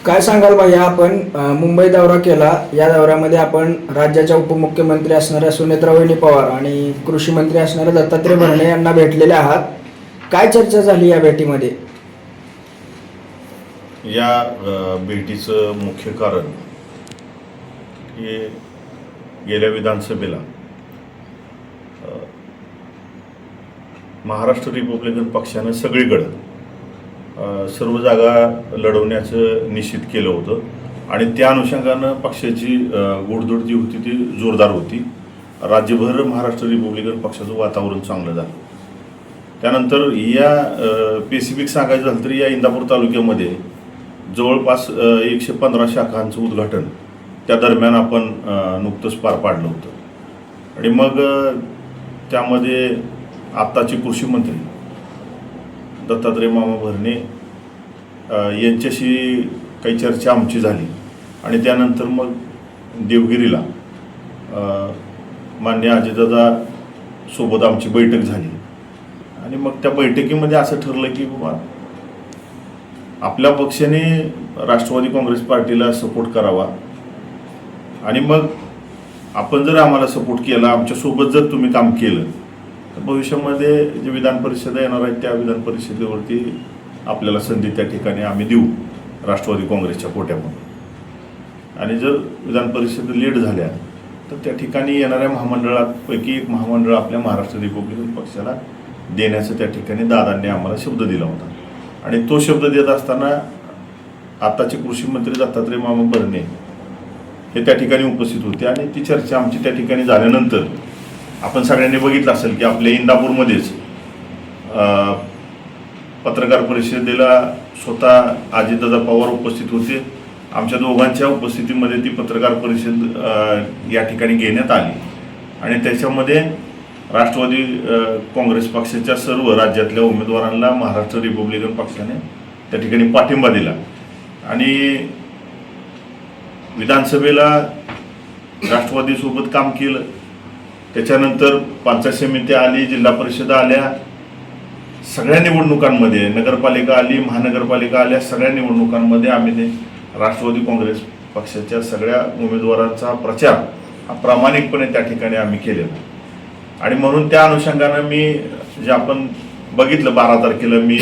काय सांगाल भैया, आपण मुंबई दौरा केला. या दौऱ्यामध्ये आपण राज्याच्या उपमुख्यमंत्री असणाऱ्या सुनेत्रा वहिनी पवार आणि कृषी मंत्री असणाऱ्या दत्तात्रय भरणे यांना भेटलेले आहात. काय चर्चा झाली या भेटीमध्ये? या भेटीचं मुख्य कारण हे गेल्या विधानसभेला महाराष्ट्र रिपब्लिकन पक्षानं सगळीकडं सर्व जागा लढवण्याचं निश्चित केलं होतं आणि त्या अनुषंगानं पक्षाची गोडधोड जी होती ती जोरदार होती. राज्यभर महाराष्ट्र रिपब्लिकन पक्षाचं वातावरण चांगलं झालं. त्यानंतर या स्पेसिफिक सांगायचं झालं तर या इंदापूर तालुक्यामध्ये जवळपास 115 शाखांचं उद्घाटन त्या दरम्यान आपण नुकतंच पार पाडलं होतं. आणि मग त्यामध्ये आत्ताचे कृषी मंत्री दत्तात्रय मामा भरणे यांच्याशी काही चर्चा आमची झाली आणि त्यानंतर मग देवगिरीला मान्य अजितदादा सोबत आमची बैठक झाली आणि मग त्या बैठकीमध्ये असं ठरलं की बाबा आपल्या पक्षाने राष्ट्रवादी काँग्रेस पार्टीला सपोर्ट करावा आणि मग आपण जर आम्हाला सपोर्ट केला, आमच्यासोबत जर तुम्ही काम केलं तर भविष्यामध्ये जे विधान परिषद येणार आहेत त्या विधान परिषदेवरती आपल्याला संधी त्या ठिकाणी आम्ही देऊ राष्ट्रवादी काँग्रेसच्या कोट्यामध्ये. आणि जर विधान परिषद लीड झाल्या तर त्या ठिकाणी येणाऱ्या महामंडळापैकी एक महामंडळ आपल्या महाराष्ट्र रिपब्लिकन पक्षाला देण्याचं त्या ठिकाणी दादांनी आम्हाला शब्द दिला होता. आणि तो शब्द देत असताना आताचे कृषी मंत्री दत्तात्रय मामा भरणे हे त्या ठिकाणी उपस्थित होते आणि ती चर्चा आमची त्या ठिकाणी झाल्यानंतर आपण सगळ्यांनी बघितलं असेल की आपल्या इंदापूरमध्येच पत्रकार परिषदेला स्वतः अजितदादा पवार उपस्थित होते. आमच्या दोघांच्या उपस्थितीमध्ये ती पत्रकार परिषद या ठिकाणी घेण्यात आली आणि त्याच्यामध्ये राष्ट्रवादी काँग्रेस पक्षाच्या सर्व राज्यातल्या उमेदवारांना महाराष्ट्र रिपब्लिकन पक्षाने त्या ठिकाणी पाठिंबा दिला आणि विधानसभेला राष्ट्रवादीसोबत काम केलं. त्याच्यानंतर पंचायत समिती आली, जिल्हा परिषद आल्या, सगळ्या निवडणुकांमध्ये नगरपालिका आली, महानगरपालिका आल्या, सगळ्या निवडणुकांमध्ये आम्ही ते राष्ट्रवादी काँग्रेस पक्षाच्या सगळ्या उमेदवारांचा प्रचार हा प्रामाणिकपणे त्या ठिकाणी आम्ही केलेला. आणि म्हणून त्या अनुषंगानं मी जे आपण बघितलं 12 तारखेला मी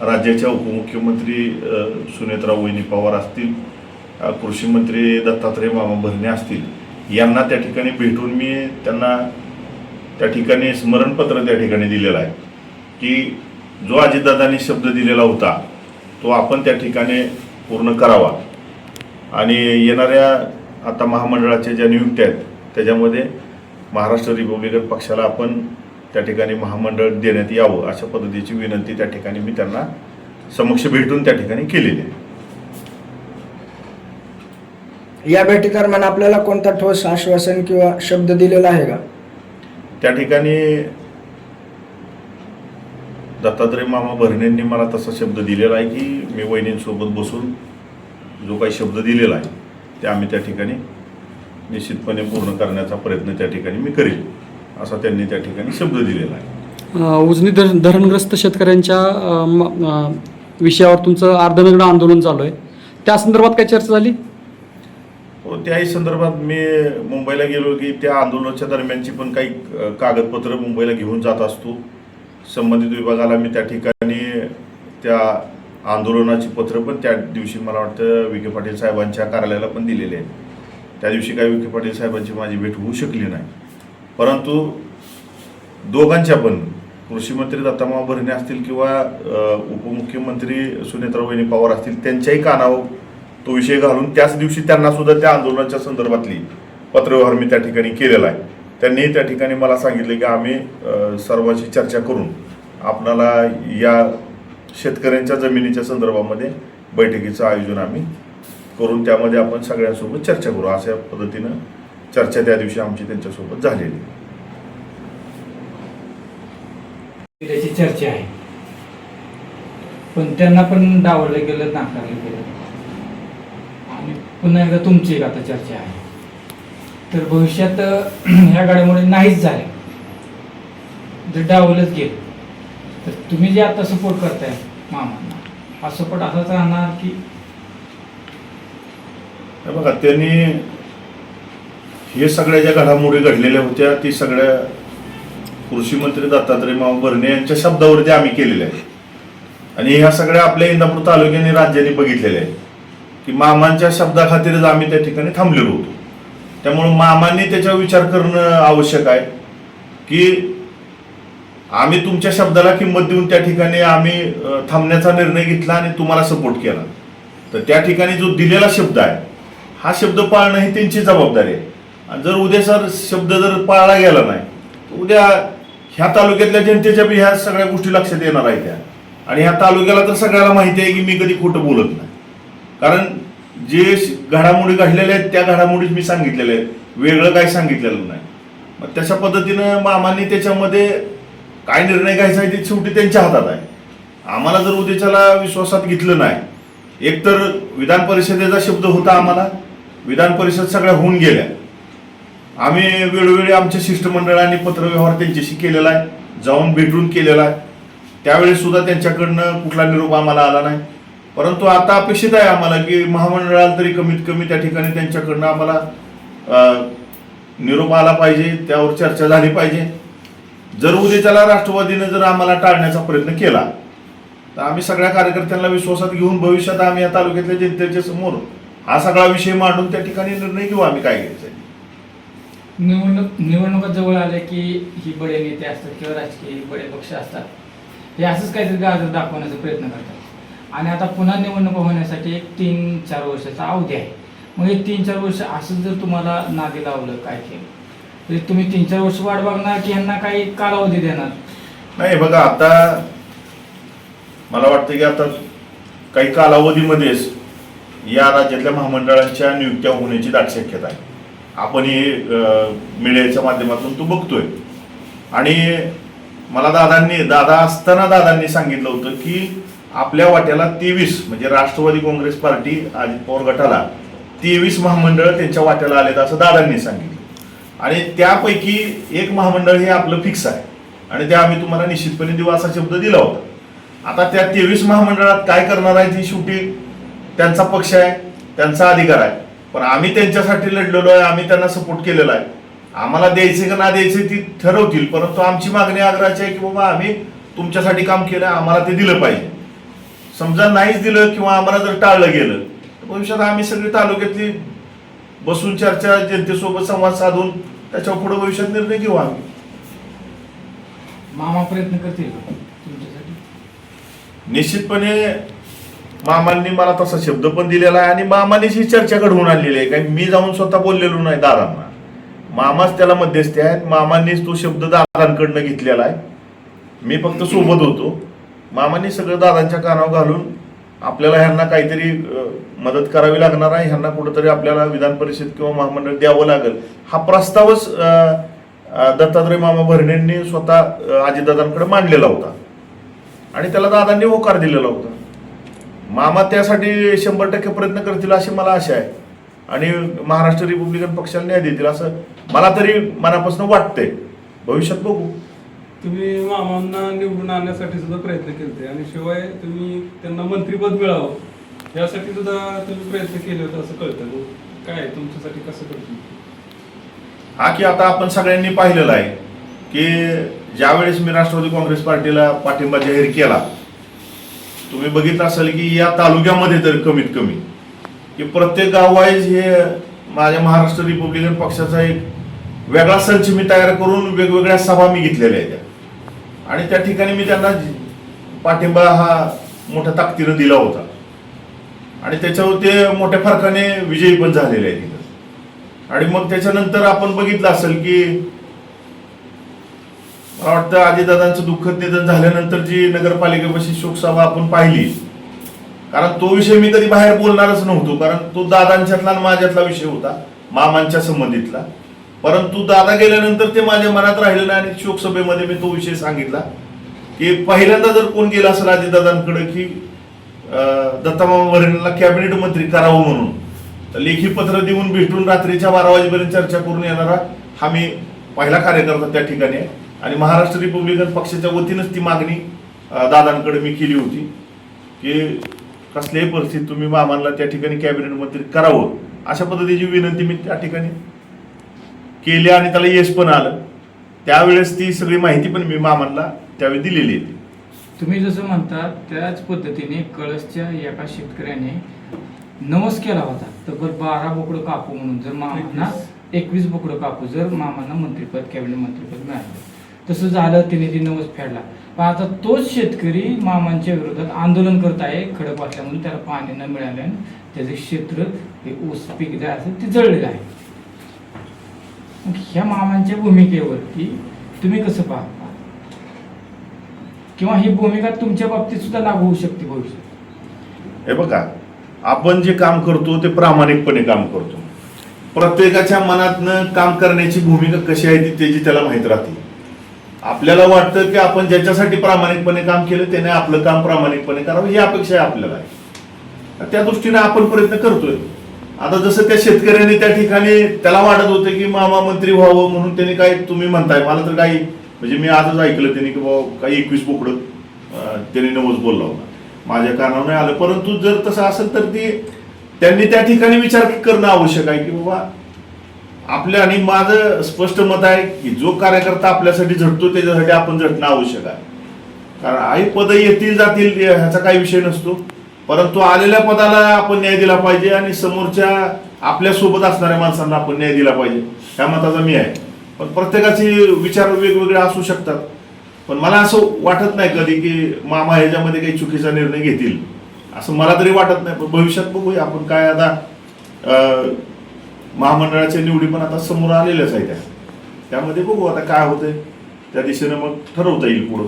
राज्याच्या उपमुख्यमंत्री सुनेत्रा वहिनी पवार असतील, कृषी मंत्री दत्तात्रय मामा भरणे असतील, यांना त्या ठिकाणी भेटून मी त्यांना त्या ठिकाणी स्मरणपत्र त्या ठिकाणी दिलेलं आहे की जो अजितदादांनी शब्द दिलेला होता तो आपण त्या ठिकाणी पूर्ण करावा आणि येणाऱ्या आता महामंडळाच्या ज्या नियुक्त्या आहेत त्याच्यामध्ये महाराष्ट्र रिपब्लिकन पक्षाला आपण त्या ठिकाणी महामंडळ देण्यात यावं अशा पद्धतीची विनंती त्या ठिकाणी मी त्यांना समक्ष भेटून त्या ठिकाणी केलेली आहे. या भेटीदरम्यान आपल्याला कोणता ठोस आश्वासन किंवा शब्द दिलेला आहे का? त्या ठिकाणी दत्तात्रय मामा भरणेंनी मला तसा शब्द दिलेला आहे की मी वहिनींसोबत बसून जो काही शब्द दिलेला आहे ते आम्ही त्या ठिकाणी निश्चितपणे पूर्ण करण्याचा प्रयत्न त्या ठिकाणी मी करेल असा त्यांनी त्या ठिकाणी शब्द दिलेला आहे. उजनी धरणग्रस्त शेतकऱ्यांच्या विषयावर तुमचं अर्धनग्न आंदोलन चालू आहे, त्या संदर्भात काय चर्चा झाली? हो, त्याही संदर्भात मी मुंबईला गेलो की त्या आंदोलनाच्या दरम्यानची पण काही कागदपत्र मुंबईला घेऊन जात असतो. संबंधित विभागाला मी त्या ठिकाणी त्या आंदोलनाची पत्र पण त्या दिवशी मला वाटतं विखे पाटील साहेबांच्या कार्यालयाला पण दिलेले आहेत. त्या दिवशी काही विखे पाटील साहेबांची माझी भेट होऊ शकली नाही, परंतु दोघांच्या पण कृषी मंत्री दत्तामामा भरणे असतील किंवा उपमुख्यमंत्री सुनेत्रा वहिनी पवार असतील त्यांच्याही कानावर तो विषय घालून त्याच दिवशी त्यांना सुद्धा त्या आंदोलनाच्या संदर्भातली पत्रव्यवहार मी त्या ठिकाणी केलेला आहे. त्यांनी त्या ठिकाणी मला सांगितले की आम्ही सर्वांशी चर्चा करून आपणाला या शेतकऱ्यांच्या जमिनीच्या संदर्भामध्ये बैठकीचं आयोजन आम्ही करून त्यामध्ये आपण सगळ्यांसोबत चर्चा करू अशा पद्धतीनं चर्चा त्या दिवशी आमची त्यांच्यासोबत झालेली. त्याची चर्चा आहे पण त्यांना पण डावललं गेलं, नाकारलं गेलं आणि पुन्हा एकदा तुमची एक आता चर्चा आहे. तर भविष्यात ह्या घडामोडी नाहीच झाल्या, जर डावलंच गेलं तर तुम्ही जे आता सपोर्ट करताय मामांना हा सपोर्ट असाच राहणार की हे बघा, त्यांनी हे सगळ्या ज्या घडामोडी घडलेल्या होत्या ती सगळ्या कृषी मंत्री दत्तात्रय मामा भरणे यांच्या शब्दावरती आम्ही केलेल्या आहेत आणि ह्या सगळ्या आपल्या इंदापूर तालुक्याने राज्याने बघितलेल्या आहेत की मामांच्या शब्दाखातीरच आम्ही त्या ठिकाणी थांबलेलो होतो. त्यामुळं मामांनी त्याच्यावर विचार करणं आवश्यक आहे की आम्ही तुमच्या शब्दाला किंमत देऊन त्या ठिकाणी आम्ही थांबण्याचा निर्णय घेतला आणि तुम्हाला सपोर्ट केला. तर त्या ठिकाणी जो दिलेला शब्द आहे हा शब्द पाळणं ही त्यांची जबाबदारी आहे. आणि जर उद्या शब्द जर पाळला गेला नाही तर उद्या ह्या तालुक्यातल्या जनतेच्या बी ह्या सगळ्या गोष्टी लक्षात येणार आहेत त्या. आणि ह्या तालुक्याला तर सगळ्याला माहिती आहे की मी कधी खोटं बोलत नाही. कारण जे घडामोडी घडलेल्या आहेत त्या घडामोडीच मी सांगितलेल्या आहेत, वेगळं काही सांगितलेलं नाही. मग तशा पद्धतीनं मामांनी त्याच्यामध्ये काय निर्णय घ्यायचा आहे ते शेवटी त्यांच्या हातात आहे. आम्हाला जर उद्याच्याला विश्वासात घेतलं नाही, एकतर विधान परिषदेचा शब्द होता, आम्हाला विधान परिषद सगळ्या होऊन गेल्या, आम्ही वेळोवेळी आमच्या शिष्टमंडळाने पत्रव्यवहार त्यांच्याशी केलेला आहे, जाऊन भेटून केलेला आहे, त्यावेळेस सुद्धा त्यांच्याकडनं कुठला निरोप आम्हाला आला नाही. परंतु आता अपेक्षित आहे आम्हाला की महामंडळाला तरी कमीत कमी त्या ठिकाणी त्यांच्याकडनं आम्हाला निरोप आला पाहिजे, त्यावर चर्चा झाली पाहिजे. जर उद्याच्याला राष्ट्रवादीने जर आम्हाला टाळण्याचा प्रयत्न केला तर आम्ही सगळ्या कार्यकर्त्यांना विश्वासात घेऊन भविष्यात आम्ही या तालुक्यातल्या जनतेच्या समोर हा सगळा विषय मांडून त्या ठिकाणी निर्णय घेऊ आम्ही काय घ्यायचं आहे. निवडणुका जवळ आल्या की ही बडे नेते असतात किंवा राजकीय बडे पक्ष असतात, हे असंच काहीतरी गाजर दाखवण्याचा प्रयत्न करतात. आणि आता पुन्हा निवडणुका होण्यासाठी एक 3-4 वर्षाचा अवधी आहे. मग हे 3-4 वर्ष असं जर तुम्हाला नादी लावलं काय केलं तरी तुम्ही 3-4 वर्ष वाट बघणार की ह्यांना काही कालावधी देणार? नाही बघा, आता मला वाटतं की आता काही कालावधीमध्येच या राज्यातल्या महामंडळांच्या नियुक्त्या होण्याची दाट शक्यता आहे. आपण हे मीडियाच्या माध्यमातून तो बघतोय. आणि मला दादा असताना दादांनी सांगितलं होतं की आपल्या वाट्याला 23 म्हणजे राष्ट्रवादी काँग्रेस पार्टी अजित पवार गटाला 23 महामंडळ त्यांच्या वाट्याला आलेत असं दादांनी सांगितलं. आणि त्यापैकी एक महामंडळ हे आपलं फिक्स आहे आणि ते आम्ही तुम्हाला निश्चितपणे देऊ असा शब्द दिला होता. आता त्या 23 महामंडळात काय करणार आहे ती शेवटी त्यांचा पक्ष आहे, त्यांचा अधिकार आहे. पण आम्ही त्यांच्यासाठी लढलेलो आहे, आम्ही त्यांना सपोर्ट केलेला आहे. आम्हाला द्यायचे का ना द्यायचे ती ठरवतील, परंतु आमची मागणी आग्रहाची आहे की बाबा आम्ही तुमच्यासाठी काम केलं, आम्हाला ते दिलं पाहिजे. समजा नाहीच दिलं किंवा आम्हाला जर टाळलं गेलं तर भविष्यात आम्ही सगळी तालुक्यातली बसून चर्चा जनतेसोबत संवाद साधून त्याच्यावर पुढे भविष्यात निर्णय घेऊ आम्ही. मामा प्रयत्न करतील का तुमच्यासाठी? निश्चितपणे मामांनी मला तसा शब्द पण दिलेला आहे आणि मामांनीच ही चर्चा घडवून आणलेली आहे. काही मी जाऊन स्वतः बोललेलो नाही दादांना, मामाच त्याला मध्यस्थी आहेत. मामांनीच तो शब्द दादांकडनं घेतलेला आहे, मी फक्त सोबत होतो. मामांनी सगळं दादांच्या कानावर घालून आपल्याला ह्यांना काहीतरी मदत करावी लागणार आहे, ह्यांना कुठंतरी आपल्याला विधान परिषद किंवा महामंडळ द्यावं लागेल हा प्रस्तावच दत्तात्रय मामा भरणेंनी स्वतः अजितदादांकडे मांडलेला होता आणि त्याला दादांनी होकार दिलेला होता. मामा त्यासाठी 100% प्रयत्न करतील अशी मला आशा आहे आणि महाराष्ट्र रिपब्लिकन पक्षाला न्याय देतील असं मला तरी मनापासून वाटतंय. भविष्यात बघू. तुम्ही मामांना निवडून आणण्यासाठी सुद्धा प्रयत्न केले आणि शिवाय तुम्ही त्यांना मंत्रिपद मिळावं यासाठी सुद्धा तुम्ही प्रयत्न केले होते असं कळतं. काय तुमच्यासाठी कसं करतो? हा की आता आपण सगळ्यांनी पाहिलेलं आहे की ज्यावेळेस मी राष्ट्रवादी काँग्रेस पार्टीला पाठिंबा जाहीर केला, तुम्ही बघितलं असेल की या तालुक्यामध्ये तर कमीत कमी की प्रत्येक गाव वाईज हे माझ्या महाराष्ट्र रिपब्लिकन पक्षाचा एक वेगळा संच मी तयार करून वेगवेगळ्या सभा मी घेतलेल्या आहेत आणि त्या ठिकाणी मी त्यांना पाठिंबा हा मोठ्या ताकदीनं दिला होता आणि त्याच्यावर ते मोठ्या फरकाने विजयी पण झालेले आहेत. आणि मग त्याच्यानंतर आपण बघितलं असेल की मला वाटतं अजितदादांचं दुःखद निधन झाल्यानंतर जी नगरपालिकेपाशी शोकसभा आपण पाहिली, कारण तो विषय मी कधी बाहेर बोलणारच नव्हतो, कारण तो दादांच्यातला आणि माझ्यातला विषय होता, मामांच्या संबंधितला. परंतु दादा गेल्यानंतर ते माझ्या मनात राहिलं नाही आणि शोकसभेमध्ये मी तो विषय सांगितला की पहिल्यांदा जर कोण गेला असेल अजितदादांकडे की दत्तामामा भरणेंना कॅबिनेट मंत्री करावं म्हणून तर लेखी पत्र देऊन भेटून रात्रीच्या 12 वाजेपर्यंत चर्चा करून येणारा हा मी पहिला कार्यकर्ता त्या ठिकाणी आहे आणि महाराष्ट्र रिपब्लिकन पक्षाच्या वतीनंच ती मागणी दादांकडे मी केली होती की कसल्याही परिस्थितीत तुम्ही मामांना त्या ठिकाणी कॅबिनेट मंत्री करावं अशा पद्धतीची विनंती मी त्या ठिकाणी केली आणि त्याला यश पण आलं. त्यावेळेस ती सगळी माहिती पण मी मामांना त्यावेळी दिलेली आहे. तुम्ही जसं म्हणता त्याच पद्धतीने कळसच्या एका शेतकऱ्याने नवस केला होता तर 12 बोकडं कापू म्हणून, जर मामांना 21 बोकडं कापू जर मामांना मंत्रिपद, कॅबिनेट मंत्रिपद मिळालं. तसं झालं, तिने ती नवस फेडला. पण आता तोच शेतकरी मामांच्या विरोधात आंदोलन करत आहे, खडक वाचल्यामुळे त्याला पाणी न मिळाल्याने त्याचे क्षेत्र हे ऊस पीक जे असेल ते जळलेलं आहे. मग ह्या मामांच्या भूमिकेवरती तुम्ही कसं पाहता, किंवा ही भूमिका तुमच्या बाबतीत सुद्धा लागू होऊ शकते भविष्यात? हे बघा, आपण जे काम करतो ते प्रामाणिकपणे काम करतो. प्रत्येकाच्या मनातनं काम करण्याची भूमिका कशी आहे ती त्याची त्याला माहीत राहते. आपल्याला वाटतं की आपण ज्याच्यासाठी प्रामाणिकपणे काम केलं त्याने आपलं काम प्रामाणिकपणे करावं ही अपेक्षा आहे आपल्याला. त्या दृष्टीने आपण प्रयत्न करतोय. आता जसं त्या शेतकऱ्याने त्या ठिकाणी त्याला वाटत होतं की मामा मंत्री व्हावं म्हणून त्यांनी काय, तुम्ही म्हणताय मला तर काही, म्हणजे मी आजच ऐकलं त्यांनी की बाबा काही 21 बोकडं त्यांनी नवस बोलला होता. माझ्या कानावर नाही आलं, परंतु जर तसं असेल तर त्यांनी त्या ठिकाणी विचार करणं आवश्यक आहे की बाबा आपल्या, आणि माझं स्पष्ट मत आहे की जो कार्यकर्ता आपल्यासाठी झटतो त्याच्यासाठी आपण झटणं आवश्यक आहे. कारण आई पद येतील जातील ह्याचा काही विषय नसतो, परंतु आलेल्या पदाला आपण न्याय दिला पाहिजे आणि समोरच्या आपल्या सोबत असणाऱ्या माणसांना आपण न्याय दिला पाहिजे, ह्या मताचा मी आहे. पण प्रत्येकाचे विचार वेगवेगळे असू शकतात. पण मला असं वाटत नाही कधी की मामा ह्याच्यामध्ये काही चुकीचा निर्णय घेतील, असं मला तरी वाटत नाही. पण भविष्यात बघूया आपण काय. आता महामंडळाच्या निवडी पण आता समोर आलेल्याच आहेत, त्यामध्ये बघू आता काय होतंय, त्या दिशेनं मग ठरवता येईल पुढं.